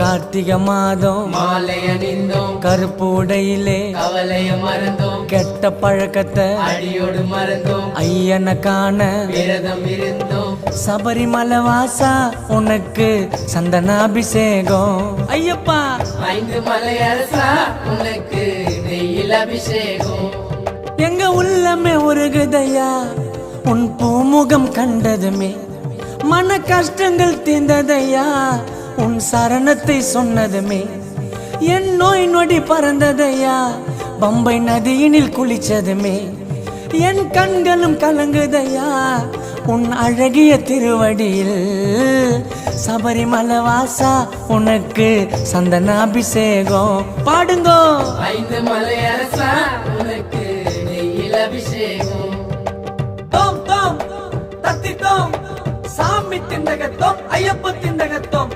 கார்த்திகை மாதம் மாலை அணிந்தோம், கருப்பு உடையிலே கவலைய மறந்தோம், கெட்ட பழக்கத்தை அடியோடு மறந்தோம், ஐயனை காண விரதம் இருந்தோம். சபரிமலை வாசா உனக்கு சந்தனாபிஷேகம். ஐயப்பா 5 மலை அரசா உனக்கு நெய்யில் அபிஷேகம். எங்க உள்ளமே உருகுதையா உன் பூமுகம் கண்டதுமே, மன கஷ்டங்கள் தீர்ந்ததையா உன் சரணத்தை சொன்னதுமே, என் நோய் நொடி பறந்ததையா பம்பை நதியினில் குளிச்சதுமே, என் கண்களும் கலங்குதையா உன் அழகிய திருவடியில். சபரிமலை வாசா உனக்கு சந்தனாபிஷேகம். பாடுங்கோ 5 மலை அரசா உனக்கு நெய்யில் அபிஷேகம். தோம் தோம் தத்தி தோம் சாமி திண்டகத்தோம் ஐயப்ப திண்டகத்தோம்.